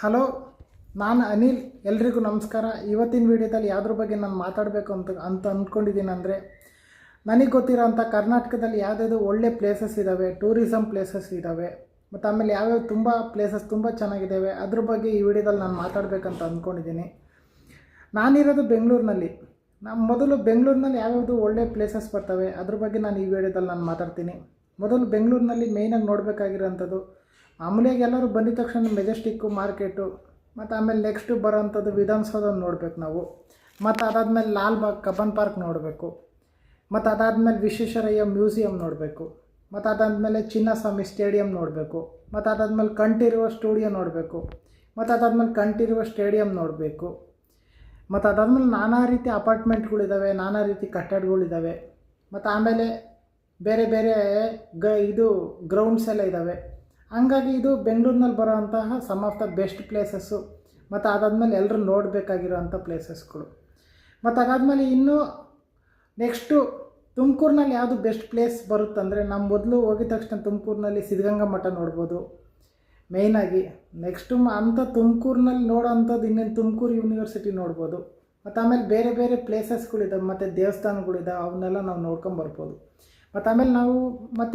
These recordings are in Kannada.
ಹಲೋ, ನಾನು ಅನಿಲ್. ಎಲ್ರಿಗೂ ನಮಸ್ಕಾರ. ಇವತ್ತಿನ ವಿಡಿಯೋದಲ್ಲಿ ಯಾವುದ್ರ ಬಗ್ಗೆ ನಾನು ಮಾತಾಡಬೇಕು ಅಂತ ಅಂದ್ಕೊಂಡಿದ್ದೀನಿ ಅಂದರೆ, ನನಗೆ ಗೊತ್ತಿರೋಂಥ ಕರ್ನಾಟಕದಲ್ಲಿ ಯಾವುದ್ಯಾವುದು ಒಳ್ಳೆ ಪ್ಲೇಸಸ್ ಇದ್ದಾವೆ, ಟೂರಿಸಮ್ ಪ್ಲೇಸಸ್ ಇದ್ದಾವೆ, ಮತ್ತು ಆಮೇಲೆ ಯಾವ್ಯಾವ ತುಂಬ ಪ್ಲೇಸಸ್ ತುಂಬ ಚೆನ್ನಾಗಿದ್ದಾವೆ, ಅದ್ರ ಬಗ್ಗೆ ಈ ವಿಡಿಯೋದಲ್ಲಿ ನಾನು ಮಾತಾಡಬೇಕಂತ ಅಂದ್ಕೊಂಡಿದ್ದೀನಿ. ನಾನಿರೋದು ಬೆಂಗಳೂರಿನಲ್ಲಿ. ಮೊದಲು ಬೆಂಗಳೂರಿನಲ್ಲಿ ಯಾವ್ಯಾವುದು ಒಳ್ಳೆ ಪ್ಲೇಸಸ್ ಬರ್ತವೆ ಅದ್ರ ಬಗ್ಗೆ ನಾನು ಈ ವಿಡಿಯೋದಲ್ಲಿ ನಾನು ಮಾತಾಡ್ತೀನಿ. ಮೊದಲು ಬೆಂಗಳೂರಿನಲ್ಲಿ ಮೇಯ್ನಾಗಿ ನೋಡಬೇಕಾಗಿರೋಂಥದ್ದು, ಮಾಮೂಲಿಯಾಗಿ ಎಲ್ಲರೂ ಬಂದಿದ ತಕ್ಷಣ ಮೆಜೆಸ್ಟಿಕ್ಕು, ಮಾರ್ಕೆಟು, ಮತ್ತು ಆಮೇಲೆ ನೆಕ್ಸ್ಟು ಬರೋವಂಥದ್ದು ವಿಧಾನಸೌಧ ನೋಡಬೇಕು ನಾವು. ಮತ್ತು ಅದಾದಮೇಲೆ ಲಾಲ್ಬಾಗ್ ಕಬ್ಬನ್ ಪಾರ್ಕ್ ನೋಡಬೇಕು. ಮತ್ತು ಅದಾದಮೇಲೆ ವಿಶ್ವೇಶ್ವರಯ್ಯ ಮ್ಯೂಸಿಯಂ ನೋಡಬೇಕು. ಮತ್ತು ಅದಾದಮೇಲೆ ಚಿನ್ನಸ್ವಾಮಿ ಸ್ಟೇಡಿಯಂ ನೋಡಬೇಕು. ಮತ್ತು ಅದಾದಮೇಲೆ ಕಂಠೀರವ ಸ್ಟುಡಿಯೋ ನೋಡಬೇಕು. ಮತ್ತು ಅದಾದಮೇಲೆ ಕಂಠೀರವ ಸ್ಟೇಡಿಯಂ ನೋಡಬೇಕು. ಮತ್ತು ಅದಾದಮೇಲೆ ನಾನಾ ರೀತಿ ಅಪಾರ್ಟ್ಮೆಂಟ್ಗಳಿದ್ದಾವೆ, ನಾನಾ ರೀತಿ ಕಟ್ಟಡಗಳಿದ್ದಾವೆ. ಮತ್ತು ಆಮೇಲೆ ಬೇರೆ ಬೇರೆ ಗ್ರೌಂಡ್ಸ್ ಎಲ್ಲ ಇದ್ದಾವೆ. ಹಂಗಾಗಿ ಇದು ಬೆಂಗಳೂರಿನಲ್ಲಿ ಬರೋವಂತಹ some of the best places. ಮತ್ತು ಅದಾದಮೇಲೆ ಎಲ್ಲರೂ ನೋಡಬೇಕಾಗಿರೋವಂಥ ಪ್ಲೇಸಸ್ಗಳು. ಮತ್ತು ಅದಾದಮೇಲೆ ಇನ್ನೂ ನೆಕ್ಸ್ಟು ತುಮಕೂರಿನಲ್ಲಿ ಯಾವುದು ಬೆಸ್ಟ್ ಪ್ಲೇಸ್ ಬರುತ್ತಂದರೆ, ನಮ್ಮ ಮೊದಲು ಹೋಗಿದ ತಕ್ಷಣ ತುಮಕೂರಿನಲ್ಲಿ ಸಿದ್ಧಗಂಗಾ ಮಠ ನೋಡ್ಬೋದು ಮೇಯ್ನಾಗಿ. ನೆಕ್ಸ್ಟು ಅಂಥ ತುಮಕೂರಿನಲ್ಲಿ ನೋಡೋ ಅಂಥದ್ದು ಇನ್ನೇನು ತುಮಕೂರು ಯೂನಿವರ್ಸಿಟಿ ನೋಡ್ಬೋದು. ಮತ್ತು ಆಮೇಲೆ ಬೇರೆ ಬೇರೆ ಪ್ಲೇಸಸ್ಗಳಿದ್ದಾವೆ, ಮತ್ತು ದೇವಸ್ಥಾನಗಳಿದ್ದಾವೆ, ಅವನ್ನೆಲ್ಲ ನಾವು ನೋಡ್ಕೊಂಬರ್ಬೋದು. ಮತ್ತು ಆಮೇಲೆ ನಾವು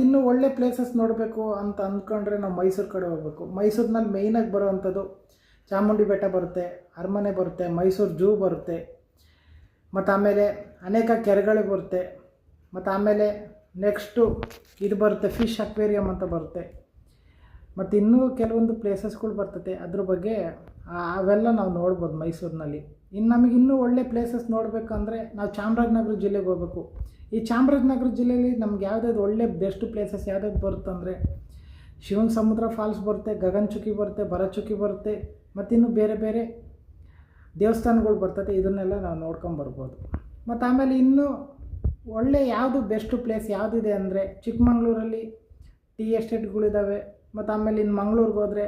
ಇನ್ನೂ ಒಳ್ಳೆ ಪ್ಲೇಸಸ್ ನೋಡಬೇಕು ಅಂತ ಅಂದ್ಕೊಂಡ್ರೆ ನಾವು ಮೈಸೂರು ಕಡೆ ಹೋಗಬೇಕು. ಮೈಸೂರಿನಲ್ಲಿ ಮೇಯ್ನಾಗಿ ಬರೋವಂಥದ್ದು ಚಾಮುಂಡಿ ಬೆಟ್ಟ ಬರುತ್ತೆ, ಅರಮನೆ ಬರುತ್ತೆ, ಮೈಸೂರು ಝೂ ಬರುತ್ತೆ, ಮತ್ತು ಆಮೇಲೆ ಅನೇಕ ಕೆರೆಗಳು ಬರುತ್ತೆ. ಮತ್ತು ಆಮೇಲೆ ನೆಕ್ಸ್ಟು ಇದು ಬರುತ್ತೆ, ಫಿಶ್ ಅಕ್ವೇರಿಯಮ್ ಅಂತ ಬರುತ್ತೆ. ಮತ್ತು ಇನ್ನೂ ಕೆಲವೊಂದು ಪ್ಲೇಸಸ್ಗಳು ಬರ್ತದೆ, ಅದ್ರ ಬಗ್ಗೆ ಅವೆಲ್ಲ ನಾವು ನೋಡ್ಬೋದು ಮೈಸೂರಿನಲ್ಲಿ. ಇನ್ನು ನಮಗೆ ಇನ್ನೂ ಒಳ್ಳೆ ಪ್ಲೇಸಸ್ ನೋಡಬೇಕಂದ್ರೆ ನಾವು ಚಾಮರಾಜನಗರ ಜಿಲ್ಲೆಗೆ ಹೋಗಬೇಕು. ಈ ಚಾಮರಾಜನಗರ ಜಿಲ್ಲೆಯಲ್ಲಿ ನಮ್ಗೆ ಯಾವುದಾದ್ರು ಒಳ್ಳೆ ಬೆಸ್ಟ್ ಪ್ಲೇಸಸ್ ಯಾವುದಾದ್ರು ಬರುತ್ತಂದರೆ, ಶಿವನ ಸಮುದ್ರ ಫಾಲ್ಸ್ ಬರುತ್ತೆ, ಗಗನಚುಕ್ಕಿ ಬರುತ್ತೆ, ಭರಚುಕ್ಕಿ ಬರುತ್ತೆ, ಮತ್ತಿನ್ನು ಬೇರೆ ಬೇರೆ ದೇವಸ್ಥಾನಗಳು ಬರ್ತದೆ. ಇದನ್ನೆಲ್ಲ ನಾವು ನೋಡ್ಕೊಂಬರ್ಬೋದು. ಮತ್ತು ಆಮೇಲೆ ಇನ್ನೂ ಒಳ್ಳೆ ಯಾವುದು ಬೆಸ್ಟ್ ಪ್ಲೇಸ್ ಯಾವುದಿದೆ ಅಂದರೆ, ಚಿಕ್ಕಮಂಗ್ಳೂರಲ್ಲಿ ಟೀ ಎಸ್ಟೇಟ್ಗಳಿದ್ದಾವೆ. ಮತ್ತು ಆಮೇಲೆ ಇನ್ನು ಮಂಗ್ಳೂರಿಗೆ ಹೋದರೆ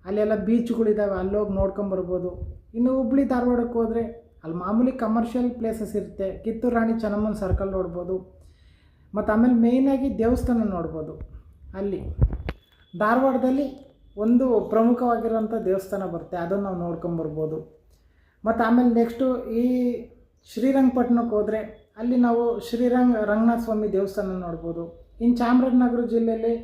ಅಲ್ಲೆಲ್ಲ ಬೀಚ್ಗಳಿದ್ದಾವೆ, ಅಲ್ಲೋಗಿ ನೋಡ್ಕೊಂಬರ್ಬೋದು. ಇನ್ನು ಹುಬ್ಳಿ ಧಾರವಾಡಕ್ಕೆ ಹೋದರೆ ಅಲ್ಲಿ ಮಾಮೂಲಿ ಕಮರ್ಷಿಯಲ್ ಪ್ಲೇಸಸ್ ಇರುತ್ತೆ. ಕಿತ್ತೂರು ರಾಣಿ ಚೆನ್ನಮ್ಮನ ಸರ್ಕಲ್ ನೋಡ್ಬೋದು. ಮತ್ತು ಆಮೇಲೆ ಮೇಯ್ನಾಗಿ ದೇವಸ್ಥಾನ ನೋಡ್ಬೋದು. ಅಲ್ಲಿ ಧಾರವಾಡದಲ್ಲಿ ಒಂದು ಪ್ರಮುಖವಾಗಿರೋಂಥ ದೇವಸ್ಥಾನ ಬರುತ್ತೆ, ಅದನ್ನು ನಾವು ನೋಡ್ಕೊಂಬರ್ಬೋದು. ಮತ್ತು ಆಮೇಲೆ ನೆಕ್ಸ್ಟು ಈ ಶ್ರೀರಂಗಪಟ್ಟಣಕ್ಕೆ ಹೋದರೆ ಅಲ್ಲಿ ನಾವು ರಂಗನಾಥ ಸ್ವಾಮಿ ದೇವಸ್ಥಾನ ನೋಡ್ಬೋದು. ಇನ್ನು ಚಾಮರಾಜನಗರ ಜಿಲ್ಲೆಯಲ್ಲಿ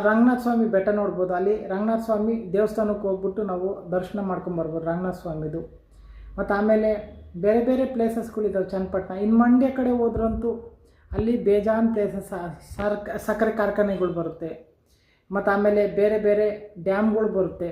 ರಂಗನಾಥ ಸ್ವಾಮಿ ಬೆಟ್ಟ ನೋಡ್ಬೋದು. ಅಲ್ಲಿ ರಂಗನಾಥ ಸ್ವಾಮಿ ದೇವಸ್ಥಾನಕ್ಕೆ ಹೋಗ್ಬಿಟ್ಟು ನಾವು ದರ್ಶನ ಮಾಡ್ಕೊಂಬರ್ಬೋದು ರಂಗನಾಥ ಸ್ವಾಮಿದು. ಮತ್ತು ಆಮೇಲೆ ಬೇರೆ ಬೇರೆ ಪ್ಲೇಸಸ್ಗಳಿದ್ದಾವೆ ಚನ್ನಪಟ್ಟಣ. ಇನ್ನು ಮಂಡ್ಯ ಕಡೆ ಹೋದ್ರಂತೂ ಅಲ್ಲಿ ಬೇಜಾನ್ ಪ್ಲೇಸಸ್, ಸಕ್ಕರೆ ಕಾರ್ಖಾನೆಗಳು ಬರುತ್ತೆ. ಮತ್ತು ಆಮೇಲೆ ಬೇರೆ ಬೇರೆ ಡ್ಯಾಮ್ಗಳು ಬರುತ್ತೆ.